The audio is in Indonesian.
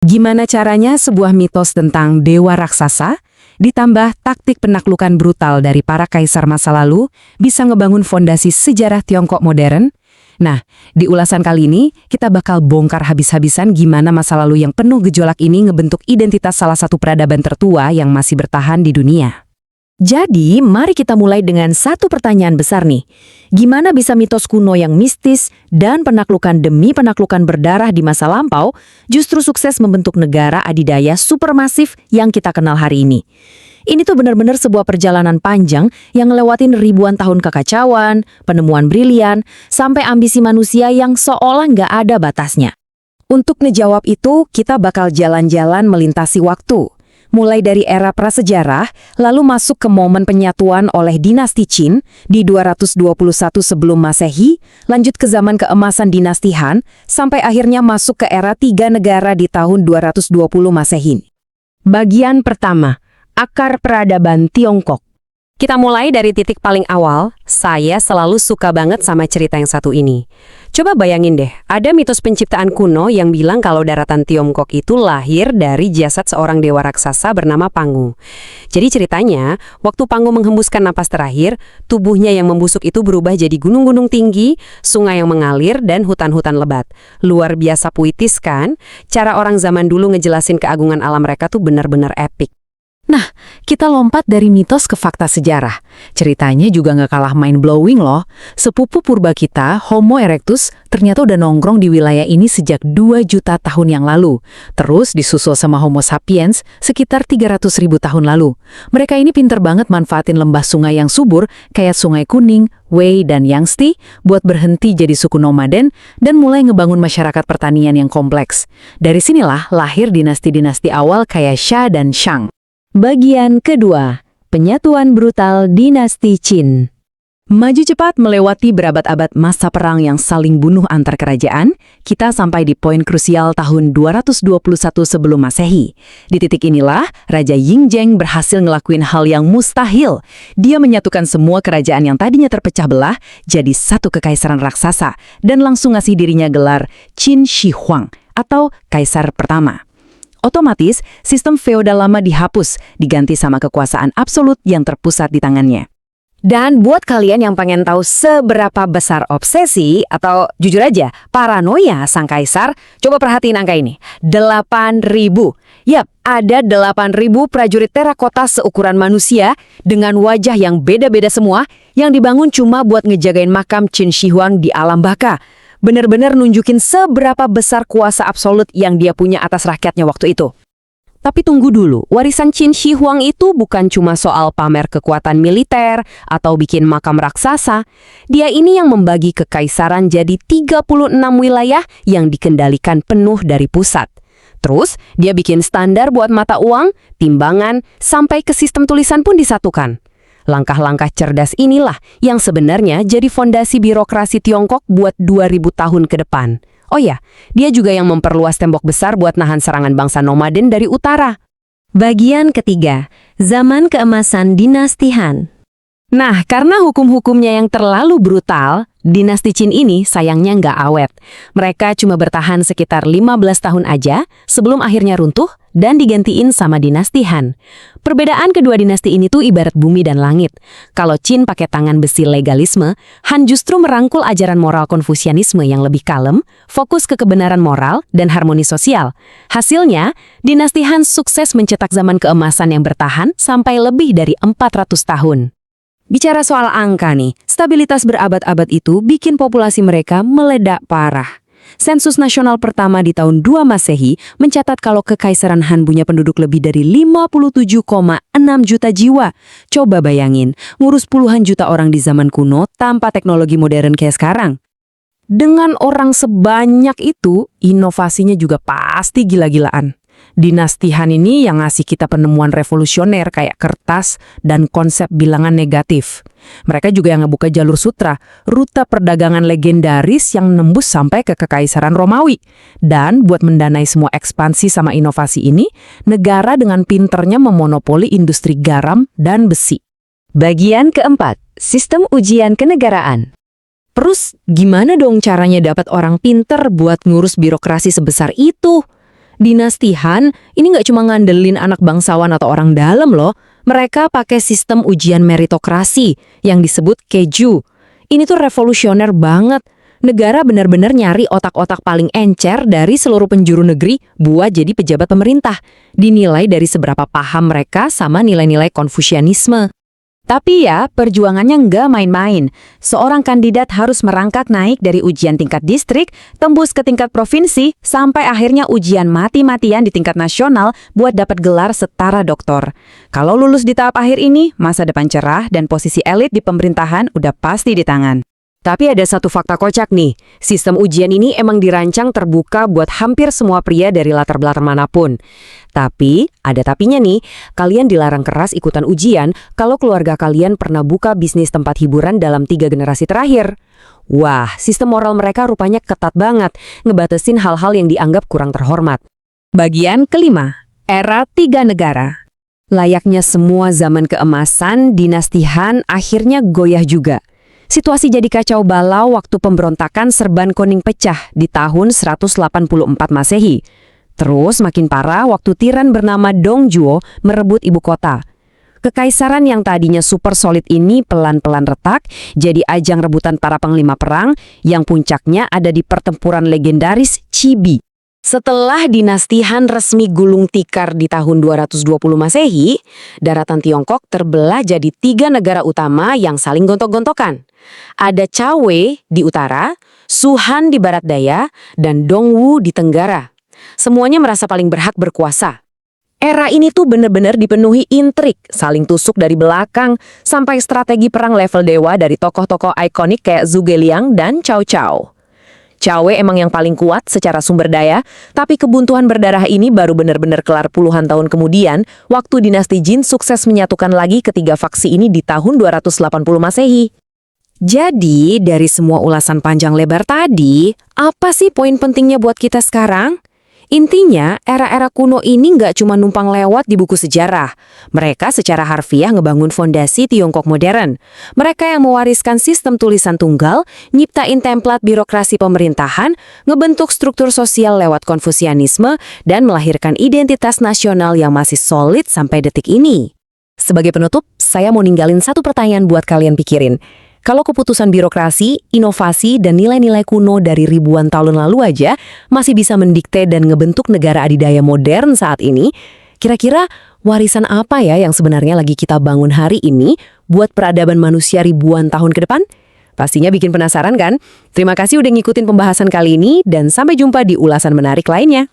Gimana caranya sebuah mitos tentang dewa raksasa, ditambah taktik penaklukan brutal dari para kaisar masa lalu, bisa ngebangun fondasi sejarah Tiongkok modern? Nah, di ulasan kali ini, kita bakal bongkar habis-habisan gimana masa lalu yang penuh gejolak ini ngebentuk identitas salah satu peradaban tertua yang masih bertahan di dunia. Jadi, mari kita mulai dengan satu pertanyaan besar nih. Gimana bisa mitos kuno yang mistis dan penaklukan demi penaklukan berdarah di masa lampau justru sukses membentuk negara adidaya supermasif yang kita kenal hari ini? Ini tuh benar-benar sebuah perjalanan panjang yang ngelewatin ribuan tahun kekacauan, penemuan brilian, sampai ambisi manusia yang seolah nggak ada batasnya. Untuk ngejawab itu, kita bakal jalan-jalan melintasi waktu. Mulai dari era prasejarah, lalu masuk ke momen penyatuan oleh dinasti Qin di 221 sebelum Masehi, lanjut ke zaman keemasan dinasti Han, sampai akhirnya masuk ke era 3 negara di tahun 220 Masehi. Bagian pertama, akar peradaban Tiongkok. Kita mulai dari titik paling awal. Saya selalu suka banget sama cerita yang satu ini. Coba bayangin deh, ada mitos penciptaan kuno yang bilang kalau daratan Tiongkok itu lahir dari jasad seorang dewa raksasa bernama Pangu. Jadi ceritanya, waktu Pangu menghembuskan napas terakhir, tubuhnya yang membusuk itu berubah jadi gunung-gunung tinggi, sungai yang mengalir, dan hutan-hutan lebat. Luar biasa puitis kan? Cara orang zaman dulu ngejelasin keagungan alam mereka tuh benar-benar epik. Nah, kita lompat dari mitos ke fakta sejarah. Ceritanya juga nggak kalah mind-blowing loh. Sepupu purba kita, Homo erectus, ternyata udah nongkrong di wilayah ini sejak 2 juta tahun yang lalu. Terus disusul sama Homo sapiens sekitar 300.000 tahun lalu. Mereka ini pinter banget manfaatin lembah sungai yang subur, kayak Sungai Kuning, Wei, dan Yangtze, buat berhenti jadi suku nomaden dan mulai ngebangun masyarakat pertanian yang kompleks. Dari sinilah lahir dinasti-dinasti awal kayak Xia dan Shang. Bagian kedua, penyatuan brutal dinasti Qin. Maju cepat melewati berabad-abad masa perang yang saling bunuh antar kerajaan, kita sampai di poin krusial tahun 221 sebelum Masehi. Di titik inilah, Raja Yingzheng berhasil ngelakuin hal yang mustahil. Dia menyatukan semua kerajaan yang tadinya terpecah belah jadi satu kekaisaran raksasa dan langsung ngasih dirinya gelar Qin Shi Huang atau Kaisar Pertama. Otomatis, sistem feodal lama dihapus, diganti sama kekuasaan absolut yang terpusat di tangannya. Dan buat kalian yang pengen tahu seberapa besar obsesi atau jujur aja paranoia sang kaisar, coba perhatiin angka ini. 8.000. Yap, ada 8.000 prajurit terakota seukuran manusia dengan wajah yang beda-beda semua yang dibangun cuma buat ngejagain makam Qin Shi Huang di alam baka. Benar-benar nunjukin seberapa besar kuasa absolut yang dia punya atas rakyatnya waktu itu. Tapi tunggu dulu, warisan Qin Shi Huang itu bukan cuma soal pamer kekuatan militer atau bikin makam raksasa. Dia ini yang membagi kekaisaran jadi 36 wilayah yang dikendalikan penuh dari pusat. Terus, dia bikin standar buat mata uang, timbangan, sampai ke sistem tulisan pun disatukan. Langkah-langkah cerdas inilah yang sebenarnya jadi fondasi birokrasi Tiongkok buat 2000 tahun ke depan. Oh ya, dia juga yang memperluas tembok besar buat nahan serangan bangsa nomaden dari utara. Bagian ketiga, zaman keemasan dinasti Han. Nah, karena hukum-hukumnya yang terlalu brutal, dinasti Qin ini sayangnya nggak awet. Mereka cuma bertahan sekitar 15 tahun aja sebelum akhirnya runtuh dan digantiin sama dinasti Han. Perbedaan kedua dinasti ini tuh ibarat bumi dan langit. Kalau Qin pakai tangan besi legalisme, Han justru merangkul ajaran moral Konfusianisme yang lebih kalem, fokus ke kebenaran moral dan harmoni sosial. Hasilnya, dinasti Han sukses mencetak zaman keemasan yang bertahan sampai lebih dari 400 tahun. Bicara soal angka nih, stabilitas berabad-abad itu bikin populasi mereka meledak parah. Sensus nasional pertama di tahun 2 Masehi mencatat kalau Kekaisaran Han punya penduduk lebih dari 57,6 juta jiwa. Coba bayangin, ngurus puluhan juta orang di zaman kuno tanpa teknologi modern kayak sekarang. Dengan orang sebanyak itu, inovasinya juga pasti gila-gilaan. Dinasti Han ini yang ngasih kita penemuan revolusioner kayak kertas dan konsep bilangan negatif. Mereka juga yang ngebuka jalur sutra, rute perdagangan legendaris yang nembus sampai ke Kekaisaran Romawi. Dan buat mendanai semua ekspansi sama inovasi ini, negara dengan pinternya memonopoli industri garam dan besi. Bagian keempat, sistem ujian kenegaraan. Terus, gimana dong caranya dapat orang pinter buat ngurus birokrasi sebesar itu? Dinasti Han ini nggak cuma ngandelin anak bangsawan atau orang dalam loh. Mereka pakai sistem ujian meritokrasi yang disebut Keju. Ini tuh revolusioner banget. Negara benar-benar nyari otak-otak paling encer dari seluruh penjuru negeri buat jadi pejabat pemerintah. Dinilai dari seberapa paham mereka sama nilai-nilai Konfusianisme. Tapi ya, perjuangannya nggak main-main. Seorang kandidat harus merangkak naik dari ujian tingkat distrik, tembus ke tingkat provinsi, sampai akhirnya ujian mati-matian di tingkat nasional buat dapat gelar setara doktor. Kalau lulus di tahap akhir ini, masa depan cerah dan posisi elit di pemerintahan udah pasti di tangan. Tapi ada satu fakta kocak nih, sistem ujian ini emang dirancang terbuka buat hampir semua pria dari latar belakang manapun. Tapi, ada tapinya nih, kalian dilarang keras ikutan ujian kalau keluarga kalian pernah buka bisnis tempat hiburan dalam 3 generasi terakhir. Wah, sistem moral mereka rupanya ketat banget, ngebatasin hal-hal yang dianggap kurang terhormat. Bagian kelima, era 3 negara. Layaknya semua zaman keemasan, dinasti Han akhirnya goyah juga. Situasi jadi kacau balau waktu pemberontakan Serban Kuning pecah di tahun 184 Masehi. Terus makin parah waktu tiran bernama Dongzhuo merebut ibu kota. Kekaisaran yang tadinya super solid ini pelan-pelan retak, jadi ajang rebutan para panglima perang yang puncaknya ada di pertempuran legendaris Chibi. Setelah dinasti Han resmi gulung tikar di tahun 220 Masehi, daratan Tiongkok terbelah jadi 3 negara utama yang saling gontok-gontokan. Ada Cao Wei di utara, Shu Han di barat daya, dan Dongwu di tenggara. Semuanya merasa paling berhak berkuasa. Era ini tuh bener-bener dipenuhi intrik, saling tusuk dari belakang, sampai strategi perang level dewa dari tokoh-tokoh ikonik kayak Zhuge Liang dan Cao Cao. Cao Wei emang yang paling kuat secara sumber daya, tapi kebuntuan berdarah ini baru benar-benar kelar puluhan tahun kemudian, waktu dinasti Jin sukses menyatukan lagi ketiga faksi ini di tahun 280 Masehi. Jadi, dari semua ulasan panjang lebar tadi, apa sih poin pentingnya buat kita sekarang? Intinya, era-era kuno ini nggak cuma numpang lewat di buku sejarah. Mereka secara harfiah ngebangun fondasi Tiongkok modern. Mereka yang mewariskan sistem tulisan tunggal, nyiptain template birokrasi pemerintahan, ngebentuk struktur sosial lewat Konfusianisme, dan melahirkan identitas nasional yang masih solid sampai detik ini. Sebagai penutup, saya mau ninggalin satu pertanyaan buat kalian pikirin. Kalau keputusan birokrasi, inovasi, dan nilai-nilai kuno dari ribuan tahun lalu aja masih bisa mendikte dan ngebentuk negara adidaya modern saat ini, kira-kira warisan apa ya yang sebenarnya lagi kita bangun hari ini buat peradaban manusia ribuan tahun ke depan? Pastinya bikin penasaran kan? Terima kasih udah ngikutin pembahasan kali ini dan sampai jumpa di ulasan menarik lainnya.